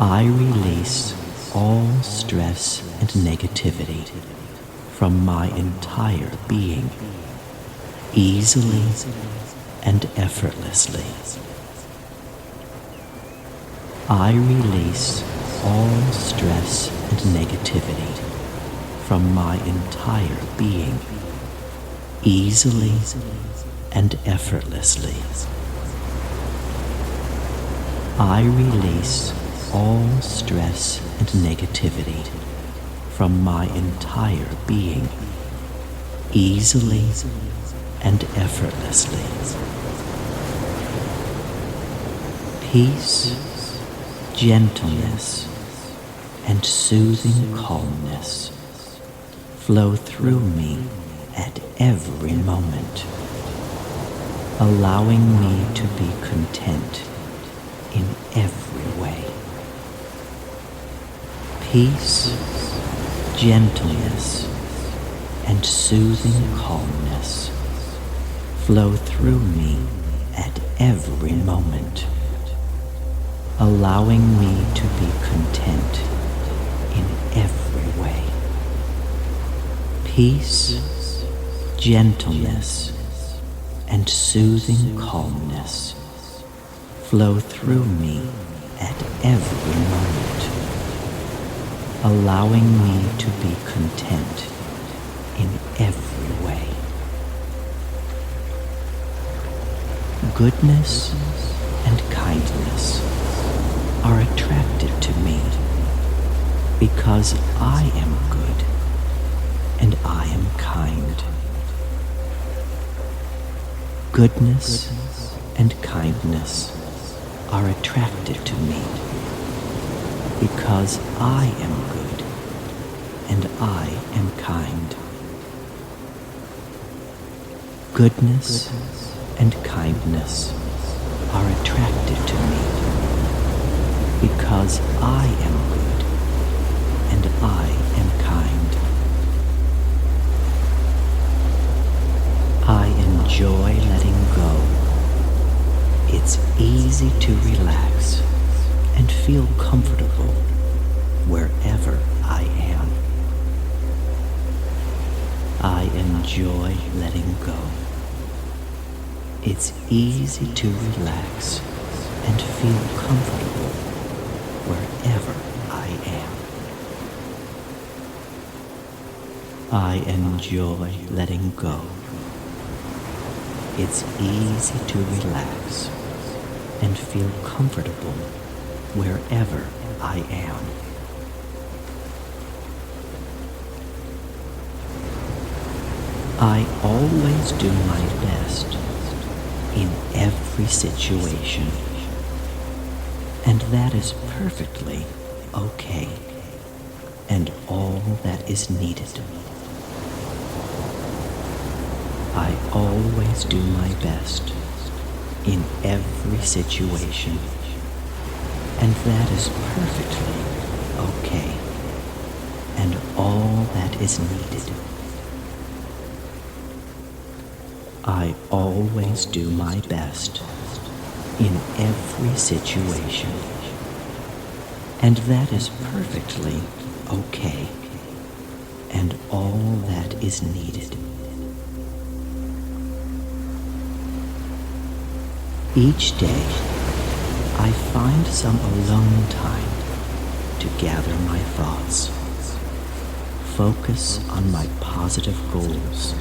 I release all stress and negativity from my entire being, easily and effortlessly. I release all stress and negativity from my entire being, easily and effortlessly. I release all stress and negativity from my entire being, easily and effortlessly. Peace, gentleness, and soothing calmness flow through me at every moment, allowing me to be content in every way. Peace, gentleness, and soothing calmness flow through me at every moment, allowing me to be content in every way. Peace, gentleness, and soothing calmness flow through me at every moment, allowing me to be content in every way. Goodness and kindness are attracted to me because I am good and I am kind. Goodness and kindness are attracted to me because I am good and I am kind. Goodness and kindness are attracted to me because I am good and I am kind. I enjoy letting go. It's easy to relax and feel comfortable wherever I am. I enjoy letting go. It's easy to relax and feel comfortable wherever I am. I enjoy letting go. It's easy to relax and feel comfortable wherever I am. I always do my best in every situation, and that is perfectly okay and all that is needed. I always do my best in every situation, and that is perfectly okay and all that is needed. I always do my best in every situation, and that is perfectly okay and all that is needed. Each day, I find some alone time to gather my thoughts, focus on my positive goals,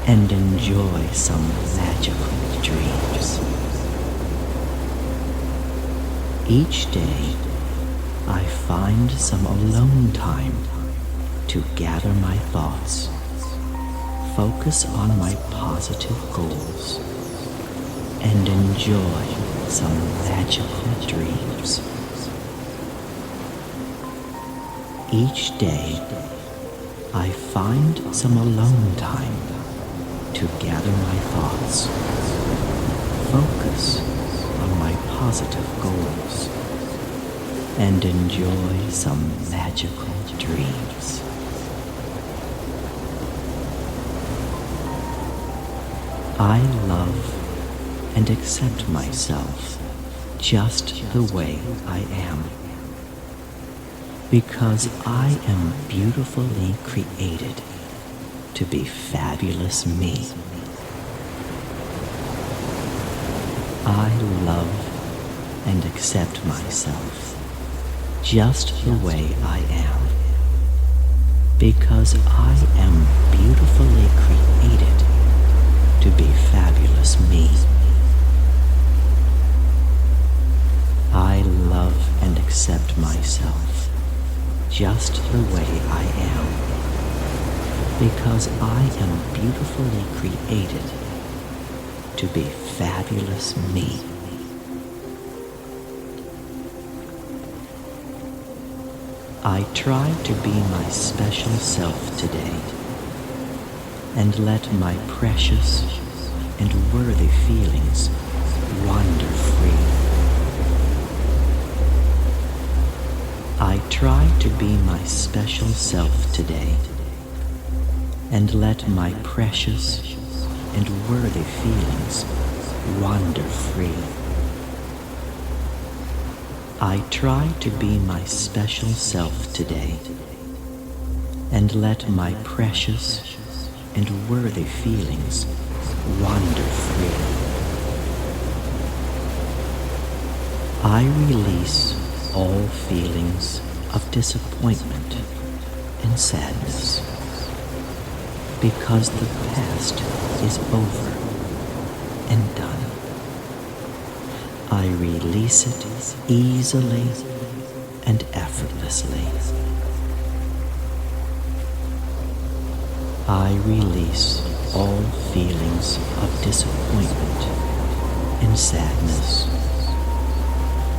and enjoy some magical dreams. Each day, I find some alone time to gather my thoughts, focus on my positive goals, and enjoy some magical dreams. Each day, I find some alone time to gather my thoughts, focus on my positive goals, and enjoy some magical dreams. I love and accept myself just the way I am. because I am beautifully created to be fabulous me. I love and accept myself just the way I am, because I am beautifully created to be fabulous me. I love and accept myself just the way I am, because I am beautifully created to be fabulous me. I try to be my special self today and let my precious and worthy feelings wander free. I try to be my special self today and let my precious and worthy feelings wander free. I try to be my special self today and let my precious and worthy feelings wander free. I release all feelings of disappointment and sadness, because the past is over and done. I release it easily and effortlessly. I release all feelings of disappointment and sadness,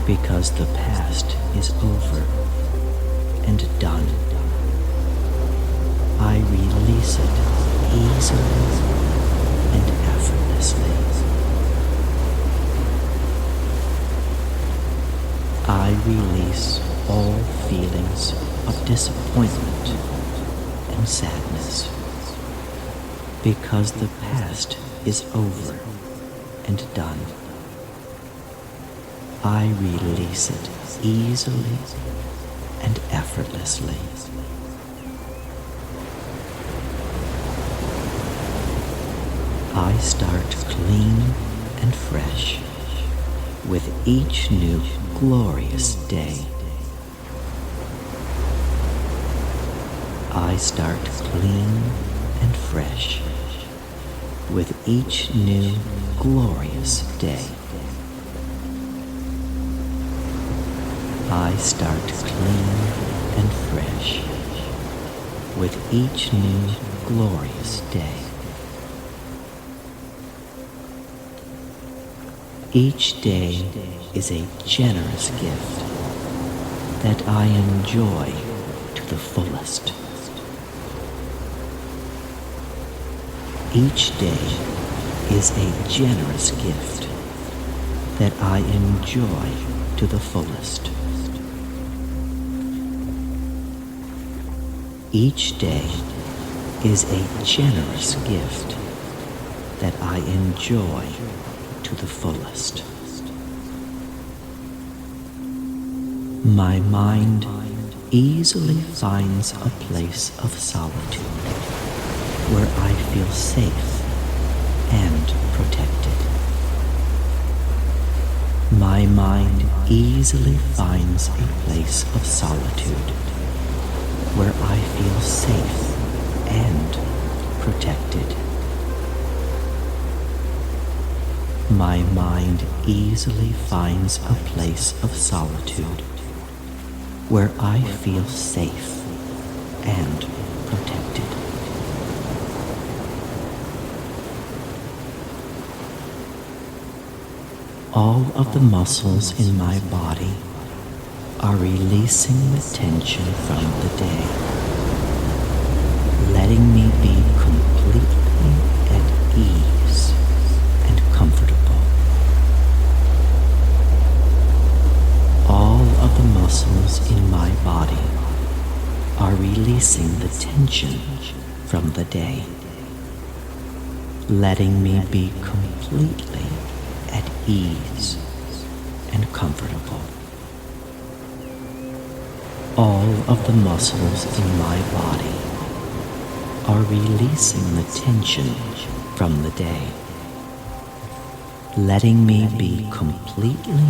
because the past is over and done. I release it easily and effortlessly. I release all feelings of disappointment and sadness, because the past is over and done. I release it easily and effortlessly. I start clean and fresh with each new glorious day. I start clean and fresh with each new glorious day. I start clean and fresh with each new glorious day. Each day is a generous gift that I enjoy to the fullest. Each day is a generous gift that I enjoy to the fullest. Each day is a generous gift that I enjoy to the fullest. My mind easily finds a place of solitude where I feel safe and protected. My mind easily finds a place of solitude where I feel safe and protected. My mind easily finds a place of solitude where I feel safe and protected. All of the muscles in my body are releasing the tension from the day, letting me be completely at ease and comfortable. All of the muscles in my body are releasing the tension from the day, letting me be completely at ease and comfortable. All of the muscles in my body are releasing the tension from the day, letting me be completely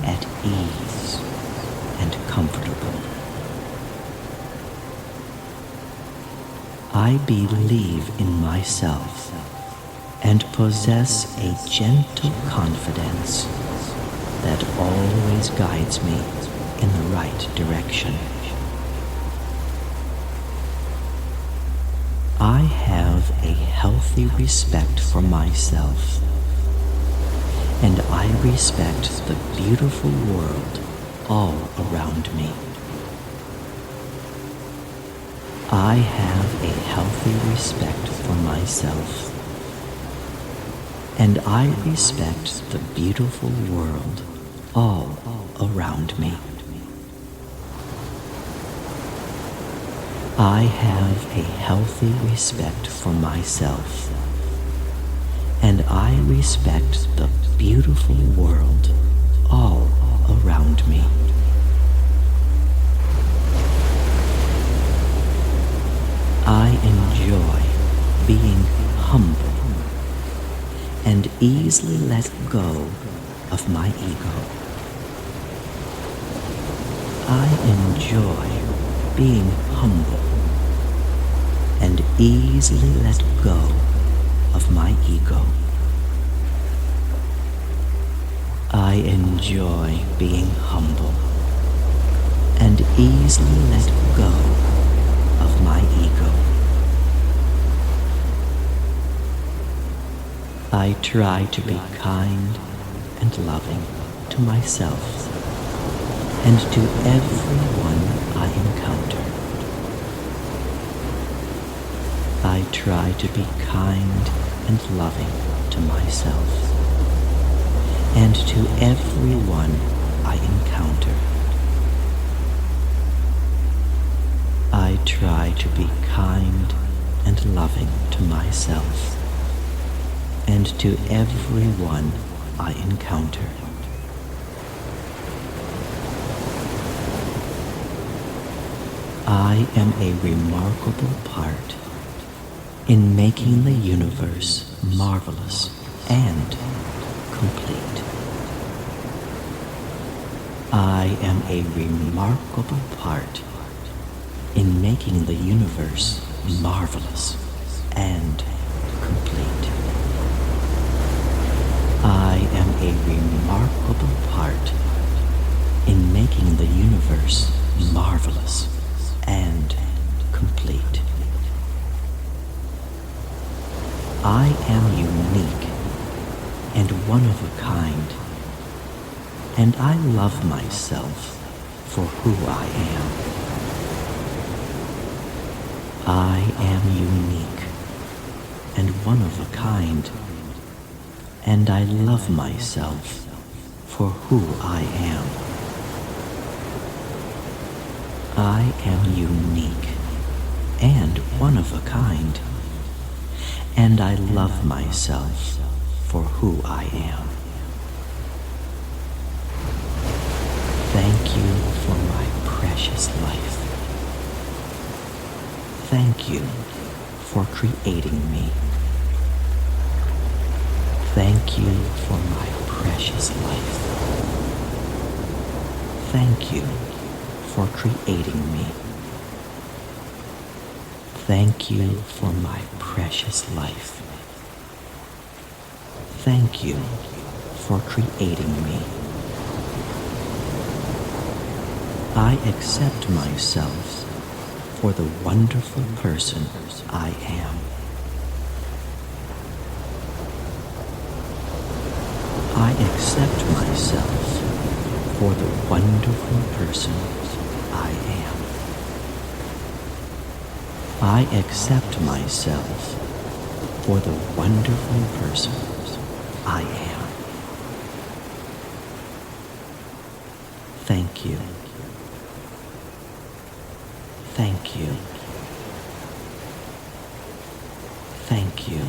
at ease and comfortable. I believe in myself and possess a gentle confidence that always guides me in the right direction. I have a healthy respect for myself, and I respect the beautiful world all around me. I have a healthy respect for myself, and I respect the beautiful world all around me. I have a healthy respect for myself, and I respect the beautiful world all around me. I enjoy being humble and easily let go of my ego. I enjoy being humble and easily let go of my ego. I enjoy being humble and easily let go of my ego. I try to be kind and loving to myself and to everyone I encounter. I try to be kind and loving to myself and to everyone I encounter. I try to be kind and loving to myself and to everyone I encounter. I am a remarkable part in making the universe marvelous and complete. I am a remarkable part in making the universe marvelous and complete. I am a remarkable part in making the universe marvelous and complete. I am unique and one of a kind, and I love myself for who I am. I am unique and one of a kind, and I love myself for who I am. I am unique and one of a kind, and I love myself for who I am. Thank you for my precious life. Thank you for creating me. Thank you for my precious life. Thank you for creating me. Thank you for my precious life. Thank you for creating me. I accept myself for the wonderful person I am. I accept myself for the wonderful person I am. I accept myself for the wonderful person I am. Thank you. Thank you. Thank you.